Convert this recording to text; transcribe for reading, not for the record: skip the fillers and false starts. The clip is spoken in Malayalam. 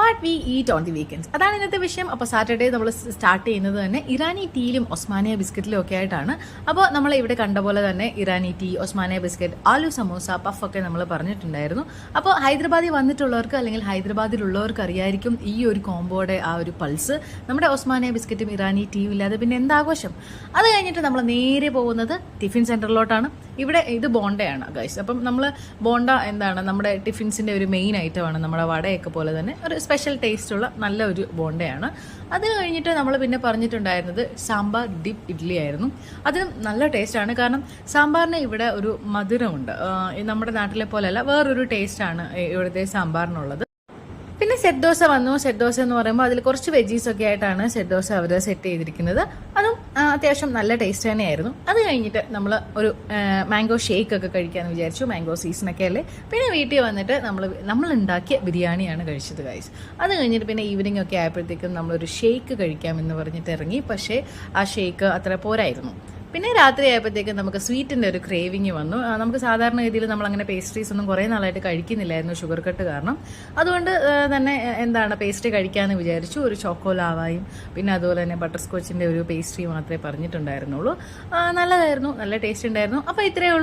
What we eat on the weekends അതാണ് ഇന്നത്തെ വിഷയം. അപ്പോൾ സാറ്റർഡേ നമ്മൾ സ്റ്റാർട്ട് ചെയ്യുന്നത് തന്നെ ഇറാനി ടീയിലും ഒസ്മാനിയ ബിസ്ക്കറ്റിലും ഒക്കെ ആയിട്ടാണ്. അപ്പോൾ നമ്മൾ ഇവിടെ കണ്ട പോലെ തന്നെ Irani tea, Osmania biscuit, aloo samosa, puff ഒക്കെ നമ്മൾ പറഞ്ഞിട്ടുണ്ടായിരുന്നു. അപ്പോൾ ഹൈദരാബാദിൽ വന്നിട്ടുള്ളവർക്ക് അല്ലെങ്കിൽ ഹൈദരാബാദിലുള്ളവർക്ക് അറിയായിരിക്കും ഈ ഒരു കോംബോയുടെ ആ ഒരു പൾസ്. നമ്മുടെ ഒസ്മാനിയ ബിസ്ക്കറ്റും ഇറാനി ടീയും ഇല്ലാതെ പിന്നെ എന്താഘോഷം. അത് കഴിഞ്ഞിട്ട് നമ്മൾ നേരെ പോകുന്നത് ടിഫിൻ സെൻറ്ററിലോട്ടാണ്. ഇവിടെ ഇത് ബോണ്ടയാണ് ഗൈസ്. അപ്പം നമ്മൾ ബോണ്ട എന്താണ് നമ്മുടെ ടിഫിൻസിൻ്റെ ഒരു മെയിൻ ഐറ്റമാണ്. നമ്മുടെ വടയൊക്കെ പോലെ തന്നെ ഒരു സ്പെഷ്യൽ ടേസ്റ്റുള്ള നല്ല ഒരു ബോണ്ടയാണ്. അത് കഴിഞ്ഞിട്ട് നമ്മൾ പിന്നെ പറഞ്ഞിട്ടുണ്ടായിരുന്നത് സാമ്പാർ ഡിപ്പ് ഇഡ്ഡലി ആയിരുന്നു. അതിനും നല്ല ടേസ്റ്റാണ്. കാരണം സാമ്പാറിന് ഇവിടെ ഒരു മധുരമുണ്ട്. നമ്മുടെ നാട്ടിലെ പോലെയല്ല, വേറൊരു ടേസ്റ്റാണ് ഇവിടുത്തെ സാമ്പാറിനുള്ളത്. പിന്നെ സെറ്റ് ദോശ വന്നു. സെറ്റ് ദോശ എന്ന് പറയുമ്പോൾ അതിൽ കുറച്ച് വെജീസ് ഒക്കെ ആയിട്ടാണ് സെറ്റ് ദോശ അവർ സെറ്റ് ചെയ്തിരിക്കുന്നത്. അതും അത്യാവശ്യം നല്ല ടേസ്റ്റ് തന്നെയായിരുന്നു. അത് കഴിഞ്ഞിട്ട് നമ്മൾ ഒരു മാംഗോ ഷേക്ക് ഒക്കെ കഴിക്കാമെന്ന് വിചാരിച്ചു. മാംഗോ സീസണൊക്കെ അല്ലേ. പിന്നെ വീട്ടിൽ വന്നിട്ട് നമ്മൾ ഉണ്ടാക്കിയ ബിരിയാണിയാണ് കഴിച്ചത് ഗൈസ്. അത് കഴിഞ്ഞിട്ട് പിന്നെ ഈവനിങ് ഒക്കെ ആയപ്പോഴത്തേക്കും നമ്മളൊരു ഷേക്ക് കഴിക്കാമെന്ന് പറഞ്ഞിട്ട് ഇറങ്ങി. പക്ഷേ ആ ഷേക്ക് അത്ര പോരായിരുന്നു. പിന്നെ രാത്രി ആയപ്പോഴത്തേക്കും നമുക്ക് സ്വീറ്റിൻ്റെ ഒരു ക്രേവിങ് വന്നു. നമുക്ക് സാധാരണ രീതിയിൽ നമ്മളങ്ങനെ പേസ്ട്രീസ് ഒന്നും കുറേ നാളായിട്ട് കഴിക്കുന്നില്ലായിരുന്നു ഷുഗർ കട്ട് കാരണം. അതുകൊണ്ട് തന്നെ പേസ്ട്രി കഴിക്കാമെന്ന് വിചാരിച്ചു. ഒരു ചോക്കോ ലാവായും പിന്നെ അതുപോലെ തന്നെ ബട്ടർ സ്കോച്ചിൻ്റെ ഒരു പേസ്ട്രി മാത്രമേ പറഞ്ഞിട്ടുണ്ടായിരുന്നുള്ളൂ. നല്ലതായിരുന്നു, നല്ല ടേസ്റ്റ് ഉണ്ടായിരുന്നു. അപ്പോൾ ഇത്രയേ ഉള്ളൂ.